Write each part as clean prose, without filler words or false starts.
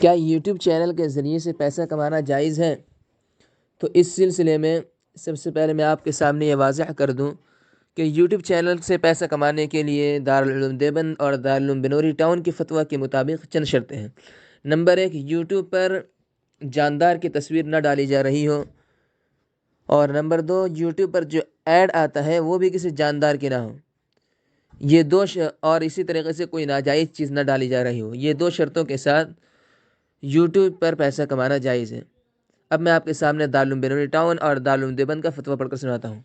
کیا YouTube channel کے ذریعے سے پیسہ کمانا جائز ہے؟ تو اس سلسلے میں سب سے پہلے میں آپ کے سامنے یہ واضح کر دوں کہ یوٹیوب چینل سے پیسہ کمانے کے لیے دارالعلوم دیوبند اور دارالعلوم بنوری ٹاؤن کے فتویٰ کے مطابق چند شرطیں ہیں۔ نمبر 1، یوٹیوب پر جاندار کی تصویر نہ ڈالی جا رہی ہو، اور نمبر 2، یوٹیوب پر جو ایڈ آتا ہے وہ بھی کسی جاندار کی نہ ہو، یہ اور اسی طریقے سے کوئی ناجائز چیز نہ ڈالی جا رہی ہو۔ یہ 2 شرطوں کے ساتھ یوٹیوب پر پیسہ کمانا جائز ہے۔ اب میں آپ کے سامنے دارالعلوم بنوری ٹاؤن اور دارالعلوم دیوبند کا فتویٰ پڑھ کر سناتا ہوں۔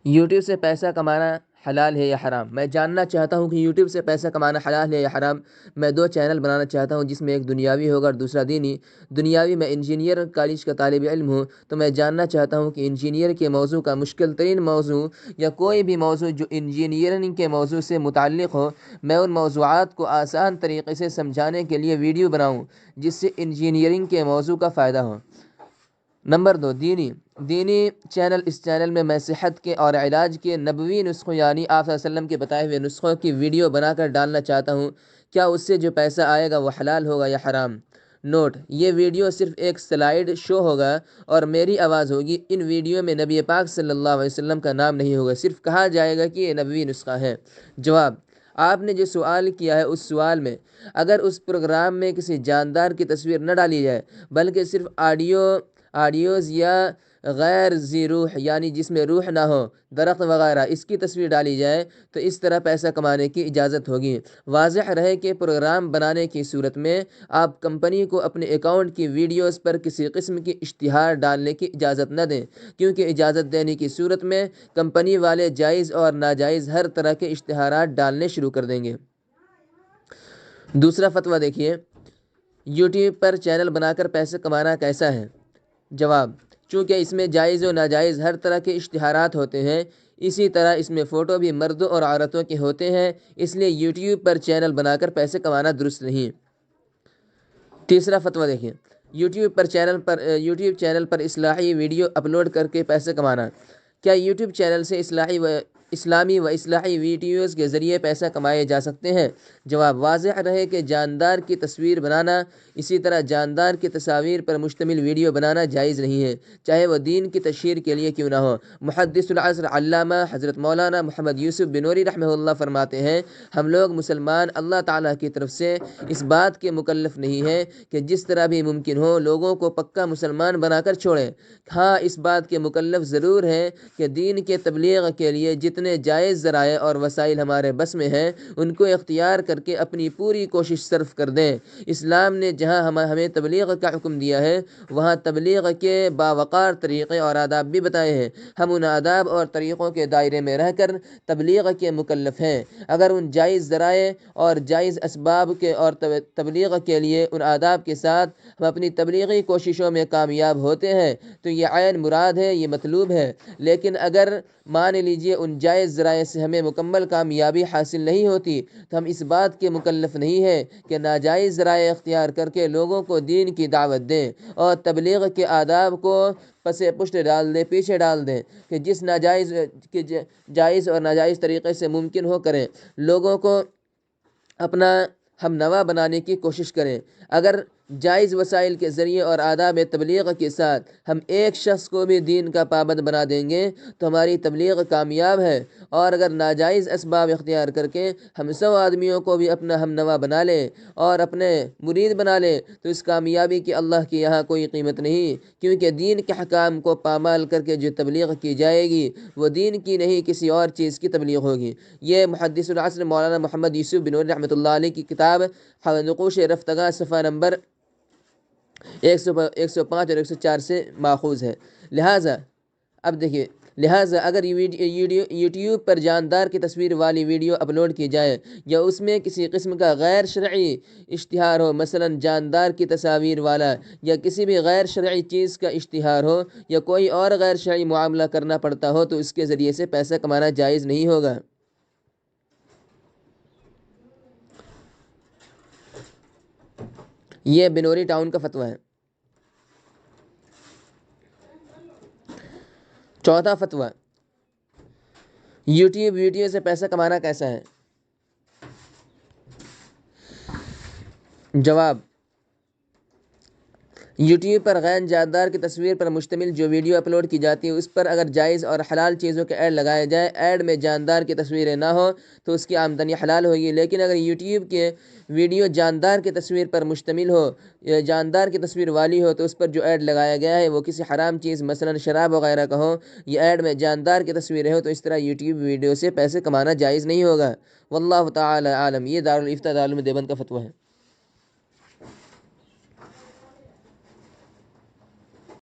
یوٹیوب سے پیسہ کمانا حلال ہے یا حرام؟ میں جاننا چاہتا ہوں کہ یوٹیوب سے پیسہ کمانا حلال ہے یا حرام۔ میں 2 چینل بنانا چاہتا ہوں، جس میں ایک دنیاوی ہوگا اور دوسرا دینی۔ دنیاوی، میں انجینئر کالج کا طالب علم ہوں، تو میں جاننا چاہتا ہوں کہ انجینئر کے موضوع کا مشکل ترین موضوع یا کوئی بھی موضوع جو انجینئرنگ کے موضوع سے متعلق ہو، میں ان موضوعات کو آسان طریقے سے سمجھانے کے لیے ویڈیو بناؤں جس سے انجینئرنگ کے موضوع کا فائدہ ہو۔ نمبر 2، دینی چینل۔ اس چینل میں صحت کے اور علاج کے نبوی نسخوں، یعنی آپ صلی اللہ علیہ وسلم کے بتائے ہوئے نسخوں کی ویڈیو بنا کر ڈالنا چاہتا ہوں۔ کیا اس سے جو پیسہ آئے گا وہ حلال ہوگا یا حرام؟ نوٹ: یہ ویڈیو صرف ایک سلائیڈ شو ہوگا اور میری آواز ہوگی۔ ان ویڈیو میں نبی پاک صلی اللہ علیہ وسلم کا نام نہیں ہوگا، صرف کہا جائے گا کہ یہ نبوی نسخہ ہے۔ جواب: آپ نے جو سوال کیا ہے، اس سوال میں اگر اس پروگرام میں کسی جاندار کی تصویر نہ ڈالی جائے بلکہ صرف آڈیوز یا غیر ذی روح، یعنی جس میں روح نہ ہو، درخت وغیرہ، اس کی تصویر ڈالی جائے تو اس طرح پیسہ کمانے کی اجازت ہوگی۔ واضح رہے کہ پروگرام بنانے کی صورت میں آپ کمپنی کو اپنے اکاؤنٹ کی ویڈیوز پر کسی قسم کی اشتہار ڈالنے کی اجازت نہ دیں، کیونکہ اجازت دینے کی صورت میں کمپنی والے جائز اور ناجائز ہر طرح کے اشتہارات ڈالنے شروع کر دیں گے۔ دوسرا فتویٰ دیکھیے، یوٹیوب پر چینل بنا کر پیسہ کمانا کیسا ہے؟ جواب: چونکہ اس میں جائز و ناجائز ہر طرح کے اشتہارات ہوتے ہیں، اسی طرح اس میں فوٹو بھی مردوں اور عورتوں کے ہوتے ہیں، اس لیے یوٹیوب پر چینل بنا کر پیسے کمانا درست نہیں۔ تیسرا فتویٰ دیکھیں، یوٹیوب چینل پر اصلاحی ویڈیو اپلوڈ کر کے پیسے کمانا۔ کیا یوٹیوب چینل سے اسلامی و اصلاحی ویڈیوز کے ذریعے پیسہ کمائے جا سکتے ہیں؟ جواب: واضح رہے کہ جاندار کی تصویر بنانا، اسی طرح جاندار کی تصاویر پر مشتمل ویڈیو بنانا جائز نہیں ہے، چاہے وہ دین کی تشہیر کے لیے کیوں نہ ہو۔ محدث العصر علامہ حضرت مولانا محمد یوسف بنوری رحمہ اللہ فرماتے ہیں، ہم لوگ مسلمان اللہ تعالیٰ کی طرف سے اس بات کے مکلف نہیں ہیں کہ جس طرح بھی ممکن ہو لوگوں کو پکا مسلمان بنا کر چھوڑیں۔ ہاں، اس بات کے مکلف ضرور ہیں کہ دین کے تبلیغ کے لیے جتنے جائز ذرائع اور وسائل ہمارے بس میں ہیں ان کو اختیار کر کے اپنی پوری کوشش صرف کر دیں۔ اسلام نے جہاں ہمیں تبلیغ کا حکم دیا ہے وہاں تبلیغ کے باوقار طریقے اور آداب بھی بتائے ہیں۔ ہم ان آداب اور طریقوں کے دائرے میں رہ کر تبلیغ کے مکلف ہیں۔ اگر ان جائز ذرائع اور جائز اسباب کے اور تبلیغ کے لیے ان آداب کے ساتھ ہم اپنی تبلیغی کوششوں میں کامیاب ہوتے ہیں تو یہ عین مراد ہے، یہ مطلوب ہے۔ لیکن اگر مان لیجیے ان جائز ذرائع سے ہمیں مکمل کامیابی حاصل نہیں ہوتی تو ہم اس بات کے مکلف نہیں ہیں کہ ناجائز ذرائع اختیار کر کے لوگوں کو دین کی دعوت دیں اور تبلیغ کے آداب کو پسے پشت ڈال دیں، پیچھے ڈال دیں کہ جائز اور ناجائز طریقے سے ممکن ہو کریں، لوگوں کو اپنا ہم نوا بنانے کی کوشش کریں۔ اگر جائز وسائل کے ذریعے اور آداب تبلیغ کے ساتھ ہم ایک شخص کو بھی دین کا پابند بنا دیں گے تو ہماری تبلیغ کامیاب ہے، اور اگر ناجائز اسباب اختیار کر کے ہم 100 آدمیوں کو بھی اپنا ہم نوا بنا لیں اور اپنے مرید بنا لیں تو اس کامیابی کی اللہ کے یہاں کوئی قیمت نہیں، کیونکہ دین کے حکام کو پامال کر کے جو تبلیغ کی جائے گی وہ دین کی نہیں کسی اور چیز کی تبلیغ ہوگی۔ یہ محدث العصر مولانا محمد یوسف بنوری رحمۃ اللہ علیہ کی کتاب نقوش رفتگاں صفحہ نمبر 105 اور 104 سے ماخوذ ہے۔ لہٰذا اگر یوٹیوب پر جاندار کی تصویر والی ویڈیو اپلوڈ کی جائے یا اس میں کسی قسم کا غیر شرعی اشتہار ہو، مثلا جاندار کی تصاویر والا یا کسی بھی غیر شرعی چیز کا اشتہار ہو یا کوئی اور غیر شرعی معاملہ کرنا پڑتا ہو تو اس کے ذریعے سے پیسہ کمانا جائز نہیں ہوگا۔ یہ بنوری ٹاؤن کا فتویٰ ہے۔ چوتھا فتویٰ، یوٹیوب ویڈیو سے پیسہ کمانا کیسا ہے؟ جواب، یوٹیوب پر غیر جاندار کی تصویر پر مشتمل جو ویڈیو اپلوڈ کی جاتی ہے اس پر اگر جائز اور حلال چیزوں کے ایڈ لگائے جائے، ایڈ میں جاندار کی تصویریں نہ ہوں تو اس کی آمدنی حلال ہوگی، لیکن اگر یوٹیوب کے ویڈیو جاندار کی تصویر پر مشتمل ہو یا جاندار کی تصویر والی ہو تو اس پر جو ایڈ لگایا گیا ہے وہ کسی حرام چیز مثلا شراب وغیرہ کا ہو یا ایڈ میں جاندار کی تصویریں ہو تو اس طرح یوٹیوب ویڈیو سے پیسے کمانا جائز نہیں ہوگا۔ واللہ تعالی عالم۔ یہ دارالفتہ دارالعلوم دیوبند کا فتویٰ ہے۔